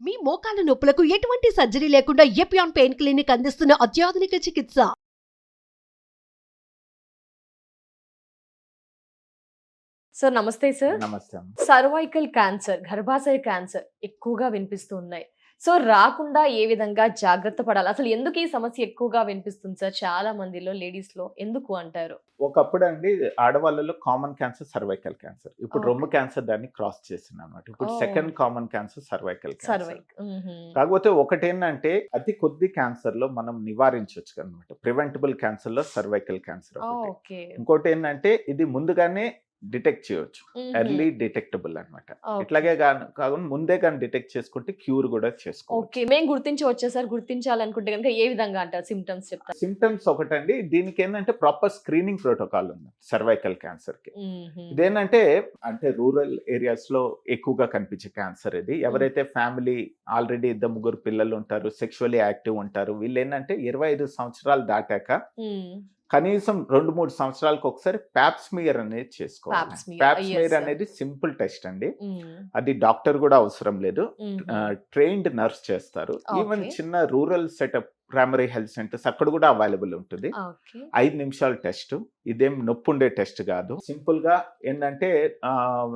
మీ మోకాల నొప్పులకు ఎటువంటి సర్జరీ లేకుండా ఎపియాన్ పెయిన్ క్లినిక్ అందిస్తున్న అత్యాధునిక చికిత్స. సార్ నమస్తే సార్. నమస్తే అమ్మ. సర్వైకల్ క్యాన్సర్, గర్భాశయ క్యాన్సర్ ఎక్కువగా వినిపిస్తూ ఉన్నాయి. సో రాకుండా ఏ విధంగా జాగ్రత్త పడాలి? అసలు ఎందుకు ఈ సమస్య ఎక్కువగా వినిపిస్తుంది సార్? చాలా మందిలో లేడీస్ లో ఎందుకు అంటారు? ఒకప్పుడు అండి ఆడవాళ్ళలో కామన్ క్యాన్సర్ సర్వైకల్ క్యాన్సర్. ఇప్పుడు Okay. రొమ్ము క్యాన్సర్ దాన్ని క్రాస్ చేసింది అనమాట. ఇప్పుడు Oh. Second common cancer cervical cancer. సర్వైక్. కాకపోతే ఒకటేంటంటే అతి కొద్ది క్యాన్సర్ లో మనం నివారించవచ్చు అనమాట. ప్రివెంటబుల్ క్యాన్సర్ లో సర్వైకల్ క్యాన్సర్ ఒకటి. ఓకే. ఇంకోటి ఏంటంటే ఇది ముందుగానే డిటెక్ట్ చేయొచ్చు, ఎర్లీ డిటెక్టబుల్ అనమాట. ఇట్లాగే కాకుండా ముందే కానీ డిటెక్ట్ చేసుకుంటే క్యూర్ కూడా చేసుకోవచ్చు. ఓకే, మేము గుర్తించవచ్చా సార్? గుర్తించాలనుకుంటే కనుక ఏ విధంగా అంటారు? సిమ్టమ్స్ చెప్తారు? సిమ్టమ్స్ ఒకటండి, దీనికి ఏంటంటే ప్రాపర్ స్క్రీనింగ్ ప్రోటోకాల్ ఉంది సర్వైకల్ క్యాన్సర్ కి. ఇదేంటంటే అంటే రూరల్ ఏరియాస్ లో ఎక్కువగా కనిపించే క్యాన్సర్ ఇది. ఎవరైతే ఫ్యామిలీ ఆల్రెడీ 2-3 పిల్లలు ఉంటారు, సెక్షువల్లీ యాక్టివ్ ఉంటారు, వీళ్ళు ఏంటంటే 25 సంవత్సరాలు దాటాక కనీసం 2-3 సంవత్సరాలకు ఒకసారి ప్యాప్స్మియర్ అనేది చేసుకోవాలి. ప్యాప్స్మియర్ అనేది సింపుల్ టెస్ట్ అండి. అది డాక్టర్ కూడా అవసరం లేదు, ట్రైన్డ్ నర్స్ చేస్తారు. ఈవెన్ చిన్న rural setup primary health centres అక్కడ కూడా అవైలబుల్ ఉంటుంది. 5 నిమిషాల టెస్ట్. ఇదేం నొప్పి ఉండే టెస్ట్ కాదు. సింపుల్ గా ఏంటంటే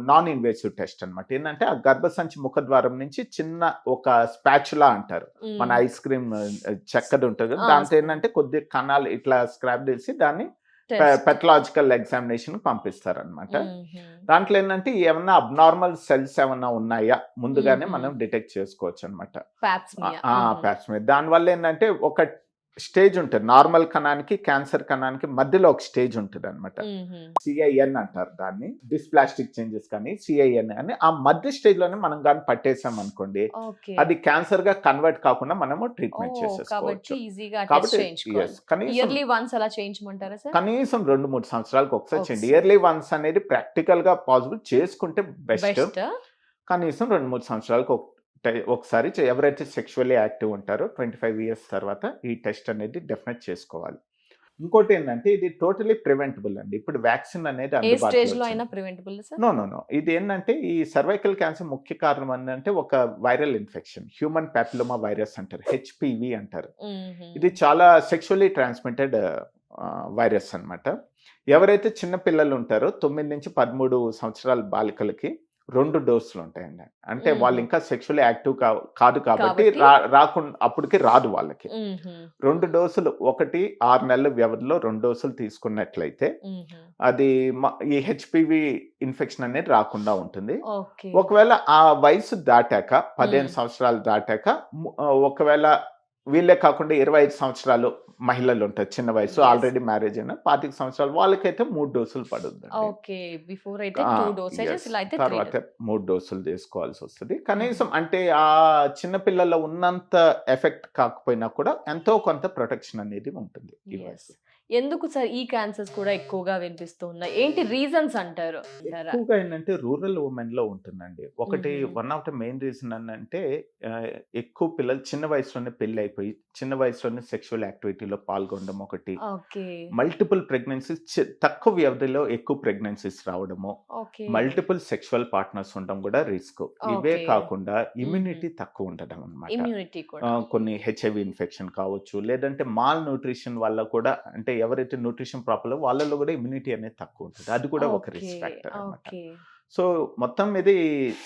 నాన్ ఇన్వేసివ్ టెస్ట్ అనమాట. ఏంటంటే ఆ గర్భసంచి ముఖద్వారం నుంచి చిన్న ఒక స్పాచులా అంటారు, మన ఐస్ క్రీమ్ చెక్కది ఉంటుంది కదా, దాంతో ఏంటంటే కొద్ది కణాలు ఇట్లా స్క్రాప్ చేసి దాన్ని పెథలాజికల్ ఎగ్జామినేషన్ పంపిస్తారు అనమాట. దాంట్లో ఏంటంటే ఏమన్నా అబ్నార్మల్ సెల్స్ ఏమన్నా ఉన్నాయా ముందుగానే మనం డిటెక్ట్ చేసుకోవచ్చు అనమాట. ప్యాప్స్మియర్ దానివల్ల ఏంటంటే ఒక స్టేజ్ ఉంటుంది, నార్మల్ కణానికి క్యాన్సర్ కణానికి మధ్యలో ఒక స్టేజ్ ఉంటుంది అనమాట. సిఐఎన్ అంటారు దాన్ని, డిస్ప్లాస్టిక్ చేంజెస్ కానీ సిఐఎన్ అని. ఆ మధ్య స్టేజ్ లోనే మనం కానీ పట్టేసాం అనుకోండి, అది క్యాన్సర్ గా కన్వర్ట్ కాకుండా మనము ట్రీట్మెంట్ చేసేసుకోవచ్చు. కనీసం 2-3 సంవత్సరాలకు ఒకసారి చేయండి. ఇయర్లీ వన్స్ అనేది ప్రాక్టికల్ గా పాసిబుల్ చేసుకుంటే బెస్ట్. కనీసం 2-3 సంవత్సరాలకు ఒకసారి ఎవరైతే సెక్షువల్లీ యాక్టివ్ ఉంటారో 25 ఇయర్స్ తర్వాత ఈ టెస్ట్ అనేది డెఫినెట్ చేసుకోవాలి. ఇంకోటి ఏంటంటే ఇది టోటలీ ప్రివెంటబుల్ అండి. ఇప్పుడు వ్యాక్సిన్ అనేది నో ఇది ఏంటంటే ఈ సర్వైకల్ క్యాన్సర్ ముఖ్య కారణం ఏంటంటే ఒక viral infection, human papilloma virus అంటారు, హెచ్పివి అంటారు. ఇది చాలా సెక్షువల్లీ ట్రాన్స్మిటెడ్ వైరస్ అన్నమాట. ఎవరైతే చిన్న పిల్లలు ఉంటారో 9 నుంచి 13 సంవత్సరాల బాలికలకి 2 డోసులు ఉంటాయండి. అంటే వాళ్ళు ఇంకా సెక్షువల్లీ యాక్టివ్ కాదు కాబట్టి రాకుండా అప్పటికి రాదు వాళ్ళకి. 2 డోసులు, ఒకటి 6 నెలల వ్యవధిలో 2 డోసులు తీసుకున్నట్లయితే అది ఈ హెచ్పివి ఇన్ఫెక్షన్ అనేది రాకుండా ఉంటుంది. ఒకవేళ ఆ వయసు దాటాక 15 సంవత్సరాలు దాటాక ఒకవేళ వీళ్ళే కాకుండా 25 సంవత్సరాలు మహిళలు ఉంటారు, చిన్న వయసు, ఆల్రెడీ మ్యారేజ్ అయినా 25 సంవత్సరాలు, వాళ్ళకైతే 3 డోసులు పడుతుంది. తర్వాత 3 డోసులు తీసుకోవాల్సి వస్తుంది. కనీసం అంటే ఆ చిన్న పిల్లల్లో ఉన్నంత ఎఫెక్ట్ కాకపోయినా కూడా ఎంతో కొంత ప్రొటెక్షన్ అనేది ఉంటుంది. ఎందుకు సార్ ఈ క్యాన్సర్స్ కూడా ఎక్కువగా వినిపిస్తూ ఉన్నాయి? ఏంటి రీజన్స్ అంటారు? ఎక్కువగా ఏంటంటే రూరల్ ఉమెన్ లో ఉంటుందండి. ఒకటి one of the main reason అంటే ఎక్కువ పిల్లలు చిన్న వయసులోనే పెళ్లి అయిపోయి చిన్న వయసులోనే సెక్షువల్ యాక్టివిటీలో పాల్గొనడం ఒకటి. మల్టిపుల్ ప్రెగ్నెన్సీస్, తక్కువ వ్యవధిలో ఎక్కువ ప్రెగ్నెన్సీస్ రావడము, మల్టిపుల్ సెక్షువల్ పార్ట్నర్స్ ఉండడం కూడా రిస్క్. ఇవే కాకుండా ఇమ్యూనిటీ తక్కువ ఉండడం అనమాట. కొన్ని హెచ్ఐవి ఇన్ఫెక్షన్ కావచ్చు, లేదంటే మాల్ న్యూట్రిషన్ వల్ల కూడా, అంటే ఎవరైతే న్యూట్రిషన్ ప్రాపర్ వాళ్ళలో కూడా ఇమ్యూనిటీ అనేది తక్కువ ఉంటుంది. అది కూడా ఒక రిస్క్ ఫ్యాక్టర్ అన్నమాట. సో మొత్తం ఇది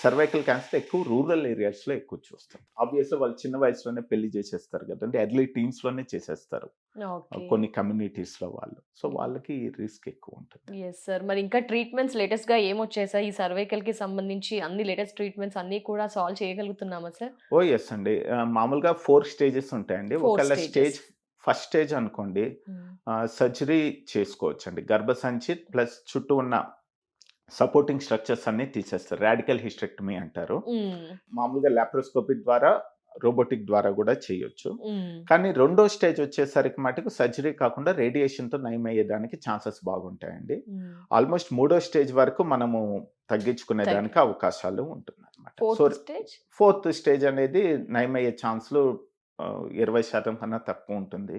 సర్వైకల్ క్యాన్సర్ ఎక్కువ రూరల్ ఏరియాస్ లో ఎక్కువ చూస్తాం. ఆబ్వియస్గా వాళ్ళు చిన్న వయసులోనే పెళ్లి చేసేస్తారు కదండి, ఎర్లీ టీన్స్ లోనే చేసేస్తారు కొన్ని కమ్యూనిటీస్ లో వాళ్ళు. సో వాళ్ళకి రిస్క్ ఎక్కువ ఉంటుంది. సార్ మరి ఇంకా ట్రీట్మెంట్స్ లేటెస్ట్ గా ఏమొచ్చాయి సార్? ఈ సర్వైకల్ కి సంబంధించి అన్ని లేటెస్ట్ ట్రీట్మెంట్స్ అన్ని కూడా సాల్వ్ చేయగలుగుతున్నామా సార్? ఓ ఎస్ అండి. మామూలుగా 4 స్టేజెస్ ఉంటాయండి. ఒకవేళ ఫస్ట్ స్టేజ్ అనుకోండి, సర్జరీ చేసుకోవచ్చు అండి. గర్భసంచి ప్లస్ చుట్టూ ఉన్న సపోర్టింగ్ స్ట్రక్చర్స్ అన్ని తీసేస్తారు, రాడికల్ హిస్టెక్టమీ అంటారు. మామూలుగా లాప్రోస్కోపీ ద్వారా, రోబోటిక్ ద్వారా కూడా చేయొచ్చు. కానీ 2వ స్టేజ్ వచ్చేసరికి మటుకు సర్జరీ కాకుండా రేడియేషన్ తో నయం అయ్యేదానికి ఛాన్సెస్ బాగుంటాయండి. ఆల్మోస్ట్ 3వ స్టేజ్ వరకు మనము తగ్గించుకునే దానికి అవకాశాలు ఉంటుంది అనమాట. సో 4th స్టేజ్ అనేది నయం అయ్యే ఛాన్స్లు 20% కన్నా తక్కువ ఉంటుంది.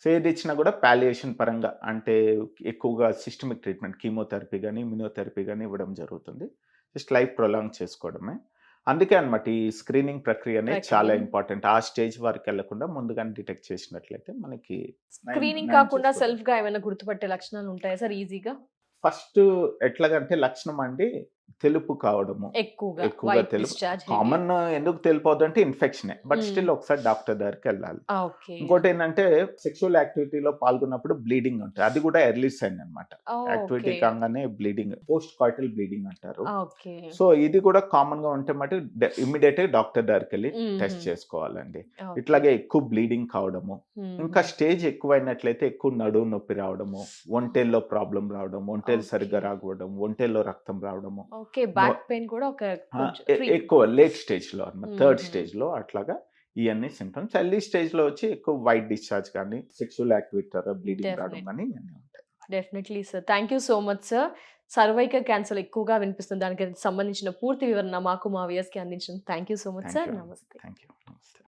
సో ఏది ఇచ్చినా కూడా పాలియేషన్ పరంగా, అంటే ఎక్కువగా సిస్టమిక్ ట్రీట్మెంట్, కీమోథెరపీ కానీ ఇమ్యూనోథెరపీ కానీ ఇవ్వడం జరుగుతుంది. జస్ట్ లైఫ్ ప్రొలాంగ్ చేసుకోవడమే. అందుకే అన్నమాట ఈ స్క్రీనింగ్ ప్రక్రియ అనేది ప్రక్రియ. చాలా ఇంపార్టెంట్. ఆ స్టేజ్ వరకు వెళ్లకుండా ముందుగానే డిటెక్ట్ చేసినట్లయితే మనకి స్క్రీనింగ్ కాకుండా సెల్ఫ్ గా ఏమైనా గుర్తుపట్టే లక్షణాలు ఉంటాయా సార్ ఈజీగా? ఫస్ట్ ఎట్లాగంటే లక్షణం అండి తెలుపు కావడము, ఎక్కువగా ఎక్కువగా వైట్ తెలుపు. డిశ్చార్జ్ కామన్ ఎందుకు తెలిపోద్దు అంటే ఇన్ఫెక్షనే, బట్ మ్మ్. స్టిల్ ఒకసారి డాక్టర్ దగ్గరికి వెళ్ళాలి. ఓకే. ఇంకోటి ఏంటంటే సెక్షువల్ యాక్టివిటీలో పాల్గొన్నప్పుడు బ్లీడింగ్ ఉంటుంది, అది కూడా ఎర్లీ సైన్ అన్నమాట. యాక్టివిటీ కాగానే బ్లీడింగ్, పోస్ట్ కాయిటల్ బ్లీడింగ్ అంటారు. ఓకే. సో ఇది కూడా కామన్ గా ఉంటే మటు ఇమ్మీడియట్ గా డాక్టర్ దగ్గరికి వెళ్ళి టెస్ట్ చేసుకోవాలండి. ఇట్లాగే ఎక్కువ బ్లీడింగ్ కావడము, ఇంకా స్టేజ్ ఎక్కువైనట్లయితే ఎక్కువ నడుము నొప్పి రావడము, ఒంటేల్లో ప్రాబ్లం రావడం, ఒంటేలు సరిగ్గా రాకపోవడం, ఒంటేల్లో రక్తం రావడము, ఓకే. బ్యాక్ పెయిన్ కూడా ఒక ఎక్కువ లేట్ స్టేజ్ లో అన్నమాట, థర్డ్ మ్మ్. స్టేజ్ లో అట్లాగా ఇవన్నీ సింటమ్స్. ఎర్లీ స్టేజ్ లో వచ్చి ఎక్కువ వైట్ డిశ్చార్జ్ కానీ సెక్షువల్ యాక్టివిటీ ద్వారా బ్లీడింగ్ రావడం కానీ ఇవన్నీ ఉంటాయి. Definitely sir. Thank you so much sir. Cervical cancer ఎక్కువగా వినిపిస్తుంది, దానికి సంబంధించిన పూర్తి వివరణ మాకు మా వ్యూయర్స్ కి అందించిన thank you so much sir. నమస్తే. Thank you. నమస్తే.